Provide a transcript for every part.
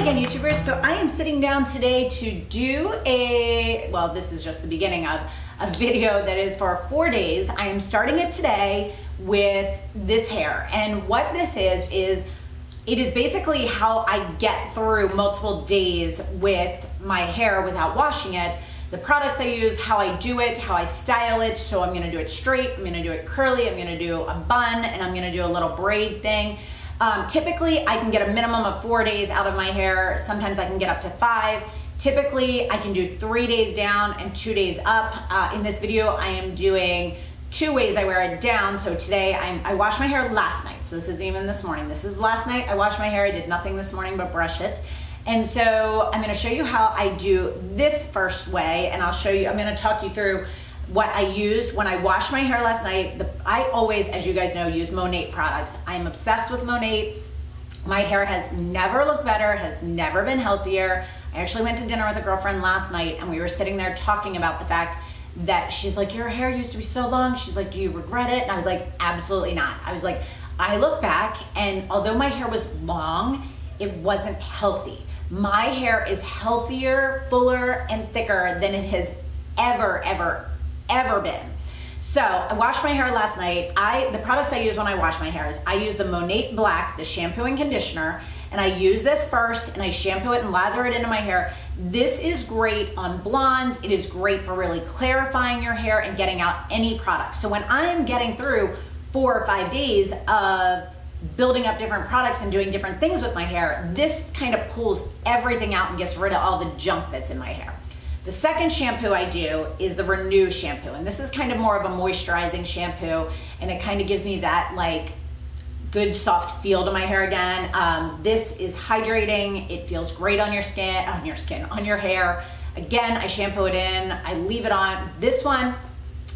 Hi again, YouTubers. So I am sitting down today to do well, this is just the beginning of a video that is for 4 days. I am starting it today with this hair. And what this is it is basically how I get through multiple days with my hair without washing it. The products I use, how I do it, how I style it. So I'm gonna do it straight, I'm gonna do it curly, I'm gonna do a bun, and I'm gonna do a little braid thing. Typically, I can get a minimum of 4 days out of my hair. Sometimes I can get up to 5. Typically, I can do 3 days down and 2 days up. In this video, I am doing 2 ways I wear it down. So today, I washed my hair last night. So this isn't even this morning. This is last night. I washed my hair. I did nothing this morning but brush it. And so I'm gonna show you how I do this first way, and I'm gonna talk you through what I used when I washed my hair last night. I always, as you guys know, use Monat products. I'm obsessed with Monat. My hair has never looked better, has never been healthier. I actually went to dinner with a girlfriend last night, and we were sitting there talking about the fact that she's like, your hair used to be so long. She's like, do you regret it? And I was like, absolutely not. I was like, I look back, and although my hair was long, it wasn't healthy. My hair is healthier, fuller, and thicker than it has ever been. So I washed my hair last night. The products I use when I wash my hair is I use the Monat Black, the shampoo and conditioner, and I use this first and I shampoo it and lather it into my hair. This is great on blondes. It is great for really clarifying your hair and getting out any product. So when I'm getting through 4 or 5 days of building up different products and doing different things with my hair, this kind of pulls everything out and gets rid of all the junk that's in my hair. The second shampoo I do is the Renew shampoo, and this is kind of more of a moisturizing shampoo, and it kind of gives me that like good soft feel to my hair again. This is hydrating. It feels great on your skin, on your hair. Again, I shampoo it in, I leave it on. This one,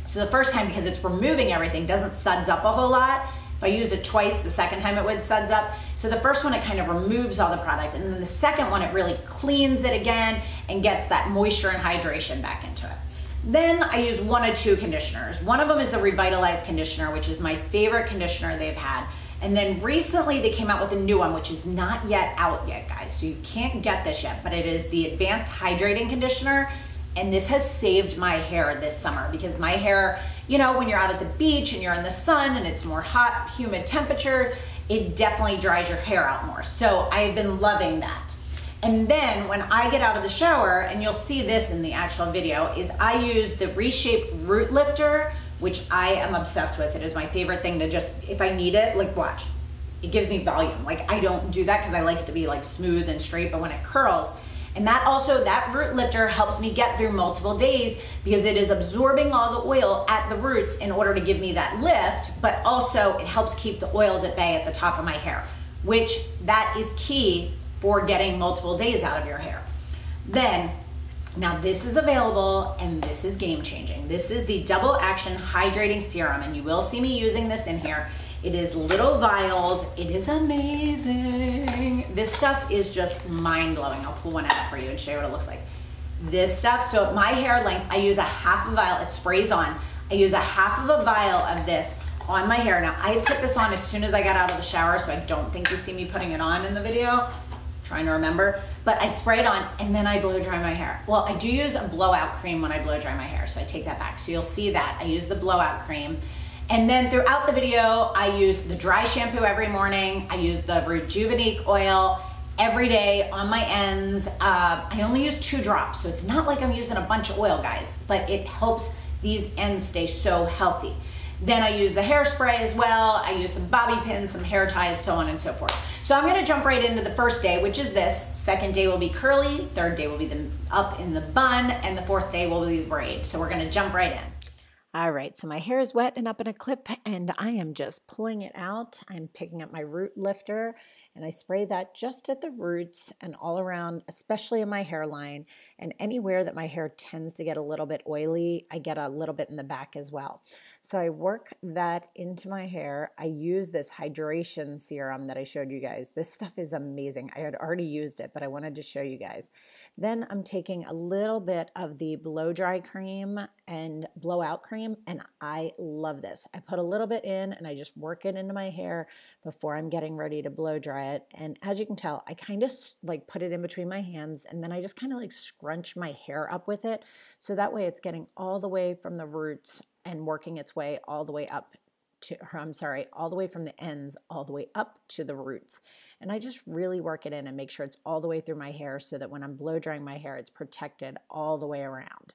so the first time, because it's removing everything, doesn't suds up a whole lot. If I used it twice, the second time it would suds up. So the first one, it kind of removes all the product. And then the second one, it really cleans it again and gets that moisture and hydration back into it. Then I use one of 2 conditioners. One of them is the Revitalized conditioner, which is my favorite conditioner they've had. And then recently they came out with a new one, which is not yet out yet, guys. So you can't get this yet, but it is the Advanced Hydrating Conditioner. And this has saved my hair this summer, because my hair, you know, when you're out at the beach and you're in the sun and it's more hot, humid temperature, it definitely dries your hair out more. So I've been loving that. And then when I get out of the shower, and you'll see this in the actual video, is I use the Reshape Root Lifter, which I am obsessed with. It is my favorite thing to just, if I need it, like watch, it gives me volume. Like I don't do that because I like it to be like smooth and straight, but when it curls, and that root lifter helps me get through multiple days, because it is absorbing all the oil at the roots in order to give me that lift, but also it helps keep the oils at bay at the top of my hair, which that is key for getting multiple days out of your hair. Then, now this is available and this is game changing. This is the Double Action Hydrating Serum, and you will see me using this in here. It is little vials. It is amazing. This stuff is just mind-blowing. I'll pull one out for you and show you what it looks like. This stuff, so at my hair length, I use a half a vial. It sprays on. I use a half of a vial of this on my hair. Now, I put this on as soon as I got out of the shower, so I don't think you see me putting it on in the video. I'm trying to remember. But I spray it on, and then I blow dry my hair. Well, I do use a blowout cream when I blow dry my hair, so I take that back. So you'll see that. I use the blowout cream. And then throughout the video, I use the dry shampoo every morning. I use the Rejuvenique oil every day on my ends. I only use 2 drops, so it's not like I'm using a bunch of oil, guys, but it helps these ends stay so healthy. Then I use the hairspray as well. I use some bobby pins, some hair ties, so on and so forth. So I'm gonna jump right into the first day, which is this. Second day will be curly, third day will be the up in the bun, and the 4th day will be the braid. So we're gonna jump right in. All right, so my hair is wet and up in a clip, and I am just pulling it out. I'm picking up my root lifter, and I spray that just at the roots and all around, especially in my hairline, and anywhere that my hair tends to get a little bit oily, I get a little bit in the back as well. So I work that into my hair. I use this hydration serum that I showed you guys. This stuff is amazing. I had already used it, but I wanted to show you guys. Then I'm taking a little bit of the blow dry cream and blowout cream, cream, and I love this. I put a little bit in and I just work it into my hair before I'm getting ready to blow dry it. And as you can tell, I kind of like put it in between my hands, and then I just kind of like scrunch my hair up with it. So that way it's getting all the way from the roots and working its way all the way up to, all the way from the ends all the way up to the roots. And I just really work it in and make sure it's all the way through my hair so that when I'm blow drying my hair, it's protected all the way around.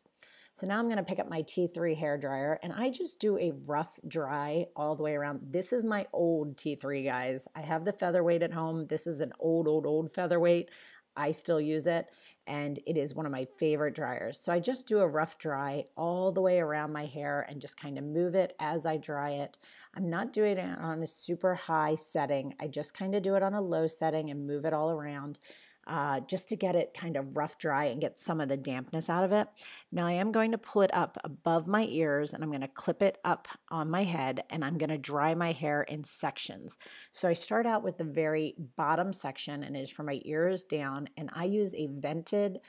So now I'm going to pick up my T3 hair dryer, and I just do a rough dry all the way around. This is my old T3, guys. I have the featherweight at home. This is an old featherweight. I still use it, and it is one of my favorite dryers. So I just do a rough dry all the way around my hair and just kind of move it as I dry it. I'm not doing it on a super high setting. I just kind of do it on a low setting and move it all around. Just to get it kind of rough dry and get some of the dampness out of it. Now I am going to pull it up above my ears, and I'm going to clip it up on my head, and I'm going to dry my hair in sections. So I start out with the very bottom section, and it is from my ears down, and I use a vented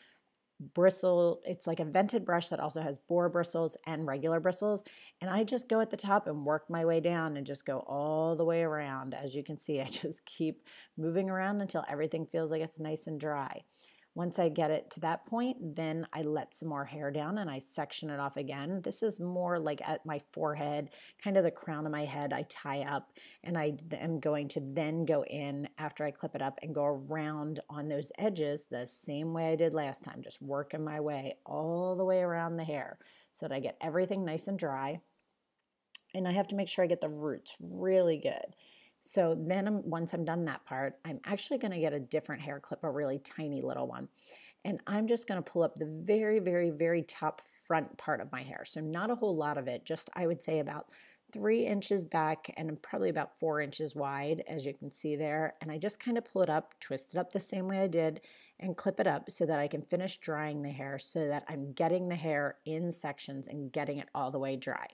bristle. It's like a vented brush that also has boar bristles and regular bristles, and I just go at the top and work my way down and just go all the way around. As you can see, I just keep moving around until everything feels like it's nice and dry. Once I get it to that point, then I let some more hair down and I section it off again. This is more like at my forehead, kind of the crown of my head. I tie up, and I am going to then go in after I clip it up and go around on those edges the same way I did last time, just working my way all the way around the hair so that I get everything nice and dry. And I have to make sure I get the roots really good. So then once I'm done that part, I'm actually going to get a different hair clip, a really tiny little one. And I'm just going to pull up the very top front part of my hair. So not a whole lot of it, just I would say about 3 inches back and probably about 4 inches wide, as you can see there. And I just kind of pull it up, twist it up the same way I did, and clip it up so that I can finish drying the hair so that I'm getting the hair in sections and getting it all the way dry.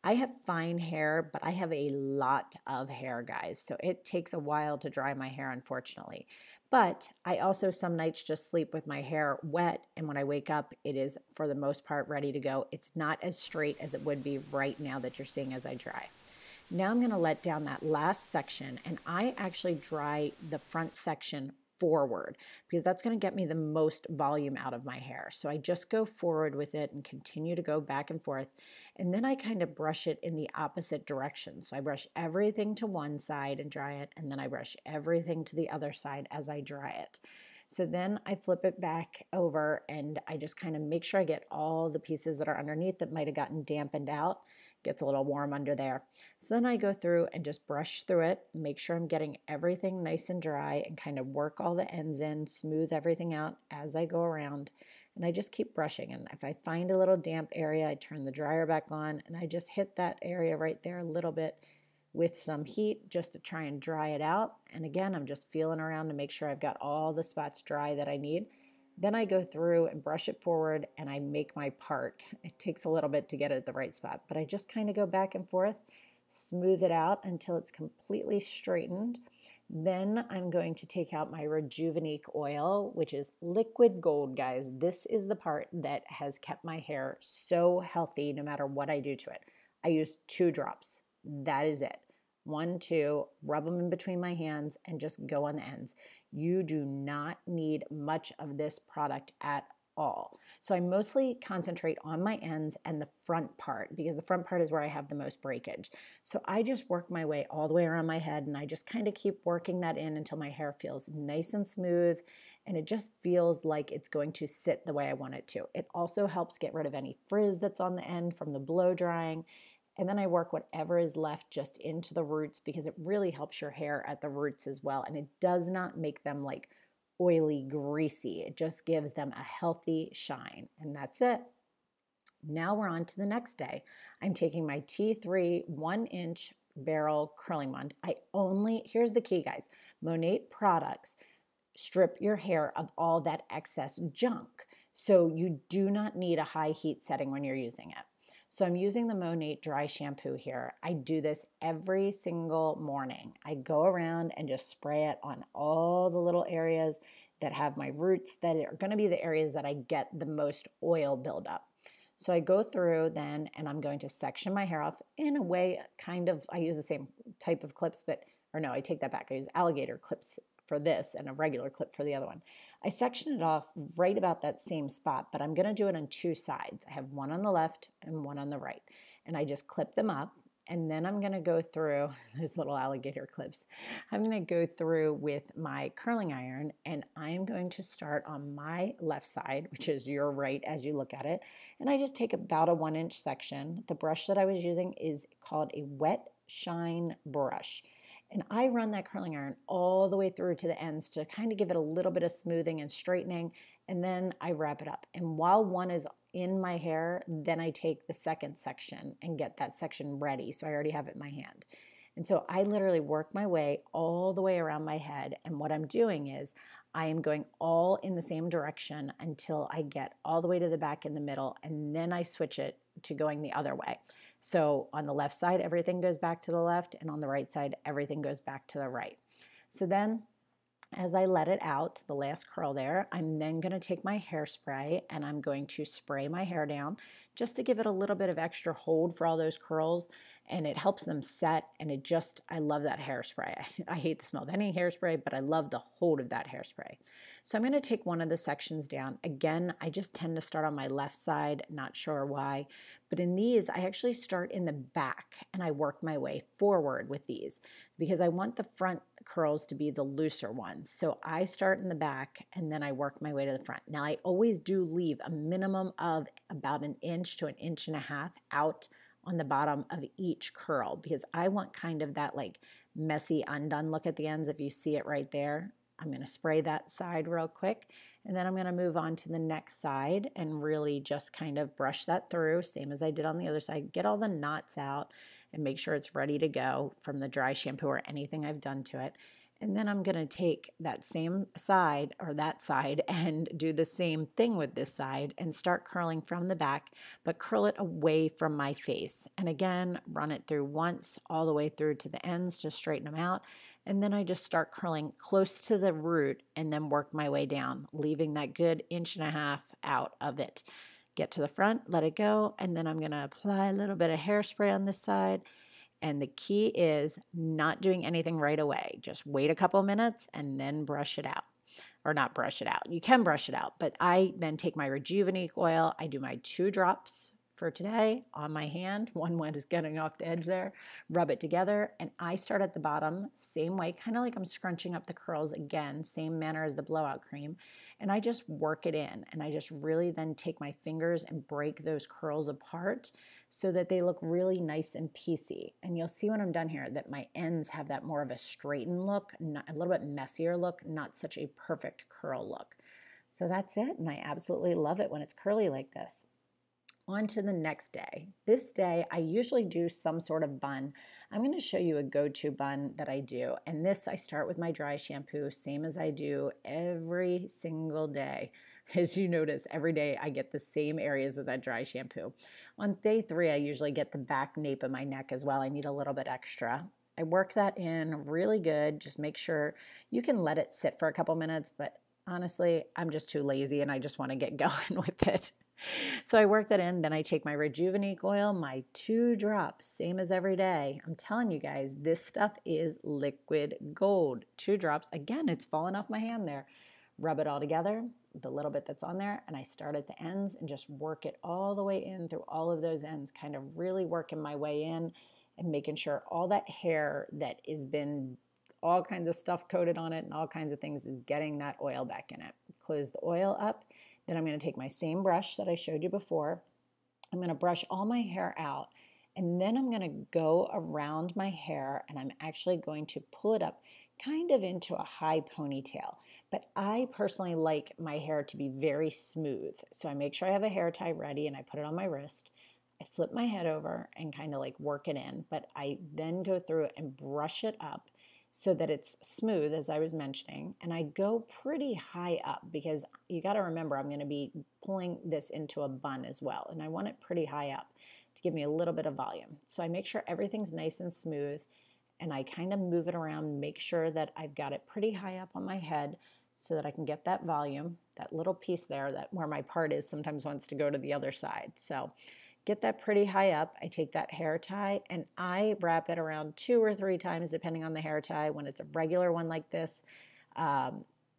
I have fine hair, but I have a lot of hair, guys. So it takes a while to dry my hair, unfortunately. But I also some nights just sleep with my hair wet, and when I wake up, it is for the most part ready to go. It's not as straight as it would be right now that you're seeing as I dry. Now I'm going to let down that last section, and I actually dry the front section forward because that's going to get me the most volume out of my hair. So I just go forward with it and continue to go back and forth, and then I kind of brush it in the opposite direction. So I brush everything to one side and dry it, and then I brush everything to the other side as I dry it. So then I flip it back over, and I just kind of make sure I get all the pieces that are underneath that might have gotten dampened out. Gets a little warm under there. So then I go through and just brush through it, make sure I'm getting everything nice and dry, and kind of work all the ends in, smooth everything out as I go around. And I just keep brushing, and if I find a little damp area, I turn the dryer back on, and I just hit that area right there a little bit with some heat just to try and dry it out. And again, I'm just feeling around to make sure I've got all the spots dry that I need. Then I go through and brush it forward, and I make my part. It takes a little bit to get it at the right spot, but I just kind of go back and forth, smooth it out until it's completely straightened. Then I'm going to take out my Rejuvenate oil, which is liquid gold, guys. This is the part that has kept my hair so healthy no matter what I do to it. I use 2 drops. That is it. 1, 2, rub them in between my hands and just go on the ends. You do not need much of this product at all. So I mostly concentrate on my ends and the front part because the front part is where I have the most breakage. So I just work my way all the way around my head, and I just kind of keep working that in until my hair feels nice and smooth, and it just feels like it's going to sit the way I want it to. It also helps get rid of any frizz that's on the end from the blow drying. And then I work whatever is left just into the roots because it really helps your hair at the roots as well. And it does not make them like oily, greasy. It just gives them a healthy shine. And that's it. Now we're on to the next day. I'm taking my T3 1-inch barrel curling wand. Here's the key, guys. Monat products strip your hair of all that excess junk. So you do not need a high heat setting when you're using it. So I'm using the Monat dry shampoo here. I do this every single morning. I go around and just spray it on all the little areas that have my roots that are going to be the areas that I get the most oil buildup. So I go through then and I'm going to section my hair off in a way, kind of, I use the same type of clips, or no, I take that back. I use alligator clips for this and a regular clip for the other one. I section it off right about that same spot, but I'm going to do it on two sides. I have one on the left and one on the right. And I just clip them up. And then I'm going to go through those little alligator clips. I'm going to go through with my curling iron, and I'm going to start on my left side, which is your right as you look at it. And I just take about a 1-inch section. The brush that I was using is called a wet shine brush. And I run that curling iron all the way through to the ends to kind of give it a little bit of smoothing and straightening. And then I wrap it up. And while one is in my hair, then I take the second section and get that section ready. So I already have it in my hand. And so I literally work my way all the way around my head. And what I'm doing is I am going all in the same direction until I get all the way to the back in the middle. And then I switch it to going the other way. So on the left side, everything goes back to the left. And on the right side, everything goes back to the right. So then as I let it out, the last curl there, I'm then going to take my hairspray and I'm going to spray my hair down just to give it a little bit of extra hold for all those curls, and it helps them set, and I love that hairspray. I hate the smell of any hairspray, but I love the hold of that hairspray. So I'm going to take one of the sections down. Again, I just tend to start on my left side, not sure why, but in these, I actually start in the back and I work my way forward with these because I want the front curls to be the looser ones. So I start in the back and then I work my way to the front. Now I always do leave a minimum of about 1 inch to 1.5 inches out on the bottom of each curl because I want kind of that like messy undone look at the ends. If you see it right there, I'm going to spray that side real quick, and then I'm going to move on to the next side and really just kind of brush that through, same as I did on the other side. Get all the knots out and make sure it's ready to go from the dry shampoo or anything I've done to it. And then I'm going to take that same side or that side and do the same thing with this side and start curling from the back, but curl it away from my face. And again, run it through once all the way through to the ends to straighten them out. And then I just start curling close to the root and then work my way down, leaving that good 1.5 inches out of it. Get to the front, let it go, and then I'm going to apply a little bit of hairspray on this side. And the key is not doing anything right away. Just wait a couple minutes and then brush it out. Or not brush it out. You can brush it out, but I then take my Rejuvenate oil. I do my 2 drops for today on my hand. One is getting off the edge there. Rub it together, and I start at the bottom, same way, kind of like I'm scrunching up the curls again, same manner as the blowout cream, and I just work it in, and I just really then take my fingers and break those curls apart so that they look really nice and piecey. And you'll see when I'm done here that my ends have that more of a straightened look, a little bit messier look, not such a perfect curl look. So that's it, and I absolutely love it when it's curly like this. On to the next day. This day, I usually do some sort of bun. I'm going to show you a go-to bun that I do. And this, I start with my dry shampoo, same as I do every single day. As you notice, every day I get the same areas with that dry shampoo. On day 3, I usually get the back nape of my neck as well. I need a little bit extra. I work that in really good. Just make sure you can let it sit for a couple minutes, but honestly, I'm just too lazy and I just want to get going with it. So I work that in, then I take my Rejuvenate oil, my 2 drops, same as every day. I'm telling you guys, this stuff is liquid gold. 2 drops, again, it's falling off my hand there. Rub it all together, the little bit that's on there, and I start at the ends and just work it all the way in through all of those ends, kind of really working my way in and making sure all that hair that has been all kinds of stuff coated on it and all kinds of things is getting that oil back in it. Close the oil up. Then I'm going to take my same brush that I showed you before. I'm going to brush all my hair out, and then I'm going to go around my hair and I'm actually going to pull it up kind of into a high ponytail. But I personally like my hair to be very smooth. So I make sure I have a hair tie ready and I put it on my wrist. I flip my head over and kind of like work it in, but I then go through it and brush it up so that it's smooth, as I was mentioning, and I go pretty high up because you got to remember I'm going to be pulling this into a bun as well, and I want it pretty high up to give me a little bit of volume. So I make sure everything's nice and smooth, and I kind of move it around, make sure that I've got it pretty high up on my head, so that I can get that volume. That little piece there, that where my part is, sometimes wants to go to the other side. So get that pretty high up. I take that hair tie and I wrap it around 2 or 3 times depending on the hair tie. When it's a regular one like this, I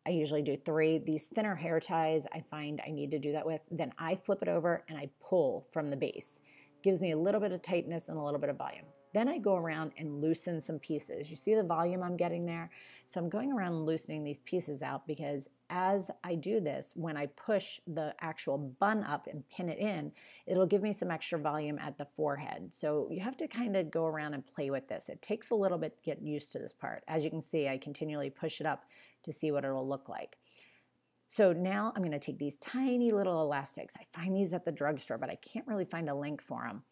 usually do 3. These thinner hair ties, I find I need to do that with. Then I flip it over and I pull from the base. Gives me a little bit of tightness and a little bit of volume. Then I go around and loosen some pieces. You see the volume I'm getting there? So I'm going around and loosening these pieces out because as I do this, when I push the actual bun up and pin it in, it'll give me some extra volume at the forehead. So you have to kind of go around and play with this. It takes a little bit to get used to this part. As you can see, I continually push it up to see what it'll look like. So now I'm going to take these tiny little elastics. I find these at the drugstore, but I can't really find a link for them.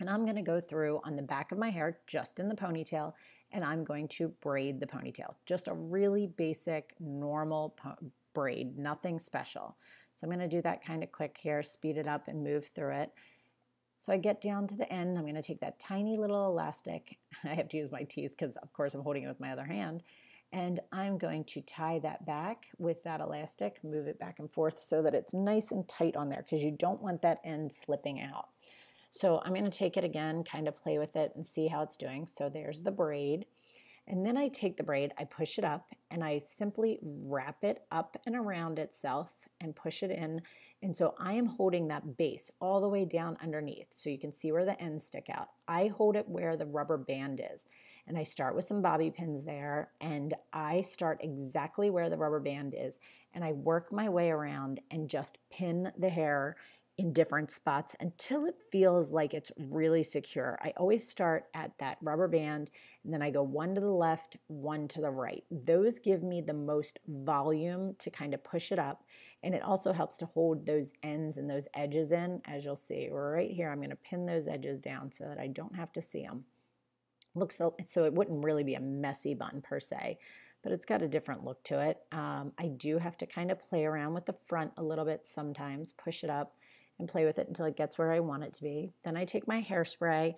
And I'm going to go through on the back of my hair, just in the ponytail, and I'm going to braid the ponytail. Just a really basic, normal braid, nothing special. So I'm going to do that kind of quick here, speed it up and move through it. So I get down to the end. I'm going to take that tiny little elastic. I have to use my teeth because, of course, I'm holding it with my other hand. And I'm going to tie that back with that elastic, move it back and forth so that it's nice and tight on there because you don't want that end slipping out. So I'm going to take it again, kind of play with it and see how it's doing. So there's the braid. And then I take the braid, I push it up, and I simply wrap it up and around itself and push it in. And so I am holding that base all the way down underneath. So you can see where the ends stick out. I hold it where the rubber band is. And I start with some bobby pins there, and I start exactly where the rubber band is. And I work my way around and just pin the hair in different spots until it feels like it's really secure. I always start at that rubber band and then I go one to the left, one to the right. Those give me the most volume to kind of push it up, and it also helps to hold those ends and those edges in. As you'll see right here, I'm going to pin those edges down so that I don't have to see them. Looks so it wouldn't really be a messy bun per se, but it's got a different look to it. I do have to kind of play around with the front a little bit sometimes, push it up and play with it until it gets where I want it to be. Then I take my hairspray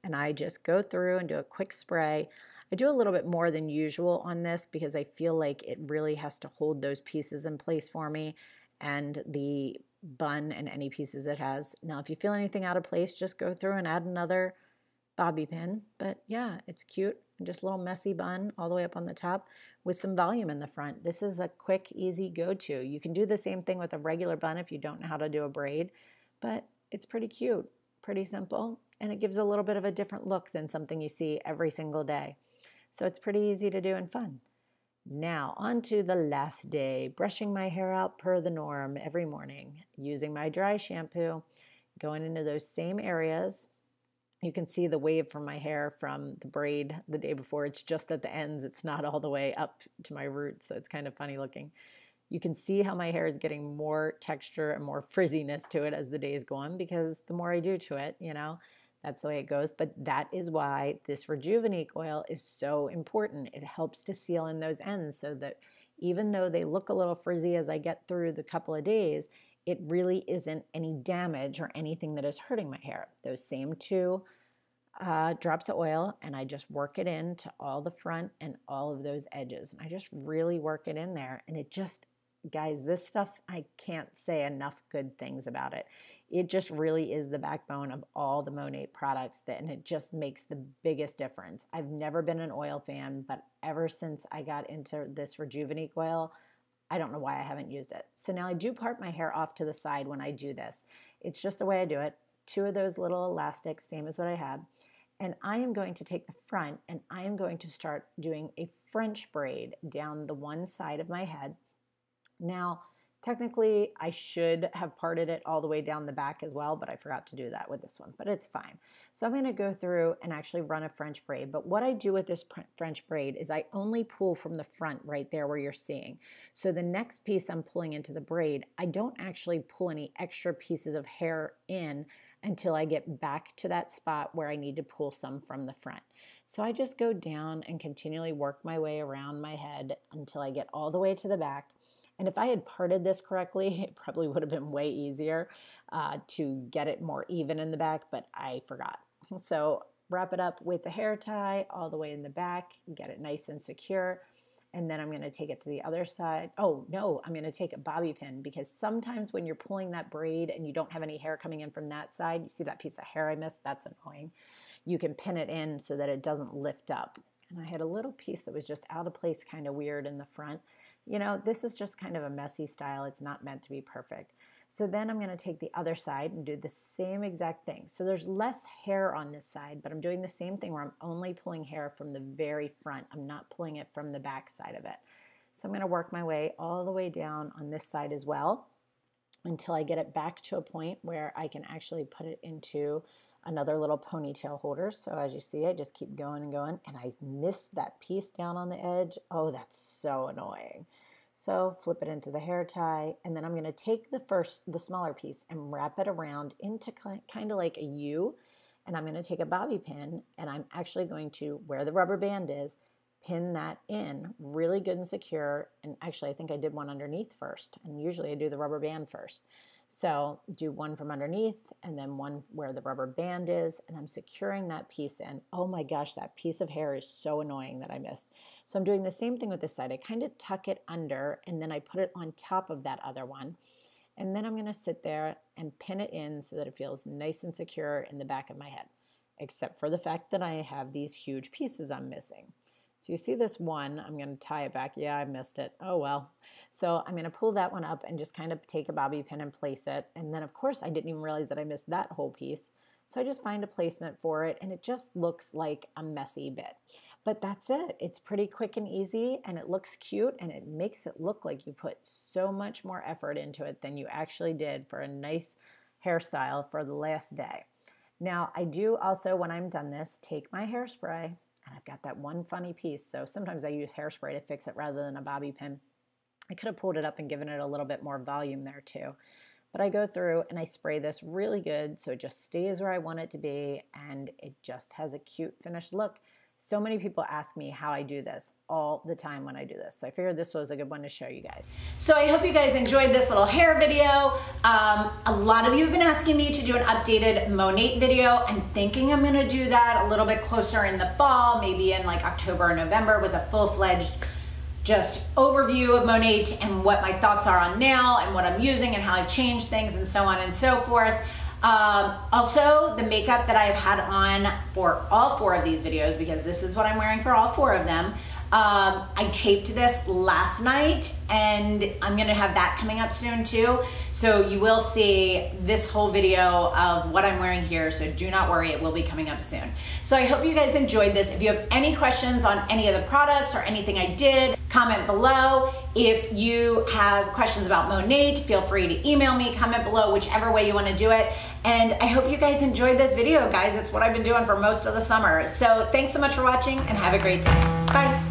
and I just go through and do a quick spray. I do a little bit more than usual on this because I feel like it really has to hold those pieces in place for me and the bun and any pieces it has. Now, if you feel anything out of place, just go through and add another bobby pin. But yeah, it's cute. Just a little messy bun all the way up on the top with some volume in the front. This is a quick, easy go-to. You can do the same thing with a regular bun if you don't know how to do a braid, but it's pretty cute, pretty simple, and it gives a little bit of a different look than something you see every single day. So it's pretty easy to do and fun. Now, on to the last day, brushing my hair out per the norm every morning, using my dry shampoo, going into those same areas. You can see the wave from my hair from the braid the day before. It's just at the ends. It's not all the way up to my roots, so it's kind of funny looking. You can see how my hair is getting more texture and more frizziness to it as the days go on because the more I do to it, you know, that's the way it goes. But that is why this Rejuvenique oil is so important. It helps to seal in those ends so that even though they look a little frizzy as I get through the couple of days, it really isn't any damage or anything that is hurting my hair. Those same 2 drops of oil, and I just work it into all the front and all of those edges. And I just really work it in there, and it just, guys, this stuff, I can't say enough good things about it. It just really is the backbone of all the Monat products, and it just makes the biggest difference. I've never been an oil fan, but ever since I got into this Rejuvenique oil, I don't know why I haven't used it. So now I do part my hair off to the side when I do this. It's just the way I do it. 2 of those little elastics, same as what I had. And I am going to take the front and I am going to start doing a French braid down the one side of my head. Now, technically, I should have parted it all the way down the back as well, but I forgot to do that with this one, but it's fine. So I'm going to go through and actually run a French braid, but what I do with this French braid is I only pull from the front right there where you're seeing. So the next piece I'm pulling into the braid, I don't actually pull any extra pieces of hair in until I get back to that spot where I need to pull some from the front. So I just go down and continually work my way around my head until I get all the way to the back. And if I had parted this correctly, it probably would have been way easier to get it more even in the back, but I forgot. So wrap it up with the hair tie all the way in the back, get it nice and secure. and then I'm going to take it to the other side. Oh no, I'm going to take a bobby pin, because sometimes when you're pulling that braid and you don't have any hair coming in from that side, you see that piece of hair I missed? That's annoying. You can pin it in so that it doesn't lift up. And I had a little piece that was just out of place, kind of weird in the front. You know, this is just kind of a messy style. It's not meant to be perfect. So then I'm going to take the other side and do the same exact thing. So there's less hair on this side, but I'm doing the same thing where I'm only pulling hair from the very front. I'm not pulling it from the back side of it. So I'm going to work my way all the way down on this side as well until I get it back to a point where I can actually put it into another little ponytail holder. So as you see, I just keep going and going, and I missed that piece down on the edge. Oh, that's so annoying. So flip it into the hair tie, and then I'm going to take the smaller piece and wrap it around into kind of like a U, and I'm going to take a bobby pin, and I'm actually going to, where the rubber band is, pin that in really good and secure. And actually I think I did one underneath first, and usually I do the rubber band first. So do one from underneath and then one where the rubber band is, and I'm securing that piece in. Oh my gosh, that piece of hair is so annoying that I missed. So I'm doing the same thing with this side. I kind of tuck it under, and then I put it on top of that other one. And then I'm going to sit there and pin it in so that it feels nice and secure in the back of my head, except for the fact that I have these huge pieces I'm missing. So you see this one, I'm going to tie it back. Yeah, I missed it. Oh well. So I'm going to pull that one up and just kind of take a bobby pin and place it. And then of course I didn't even realize that I missed that whole piece. So I just find a placement for it, and it just looks like a messy bit. But that's it. It's pretty quick and easy, and it looks cute, and it makes it look like you put so much more effort into it than you actually did for a nice hairstyle for the last day. Now I do also, when I'm done this, take my hairspray, and I've got that one funny piece. So sometimes I use hairspray to fix it rather than a bobby pin. I could have pulled it up and given it a little bit more volume there too. But I go through and I spray this really good so it just stays where I want it to be, and it just has a cute finished look. So many people ask me how I do this all the time when I do this. So I figured this was a good one to show you guys. So I hope you guys enjoyed this little hair video. A lot of you have been asking me to do an updated Monate video. I'm thinking I'm gonna do that a little bit closer in the fall, maybe in like October or November, with a full-fledged just overview of Monate and what my thoughts are on nail and what I'm using and how I've changed things and so on and so forth. Also, the makeup that I've had on for all 4 of these videos, because this is what I'm wearing for all 4 of them. I taped this last night, and I'm gonna have that coming up soon too. So you will see this whole video of what I'm wearing here, so do not worry, it will be coming up soon. So I hope you guys enjoyed this. If you have any questions on any of the products or anything I did, comment below. If you have questions about Monate, feel free to email me, comment below, whichever way you wanna do it. And I hope you guys enjoyed this video, guys. It's what I've been doing for most of the summer. So thanks so much for watching, and have a great day. Bye.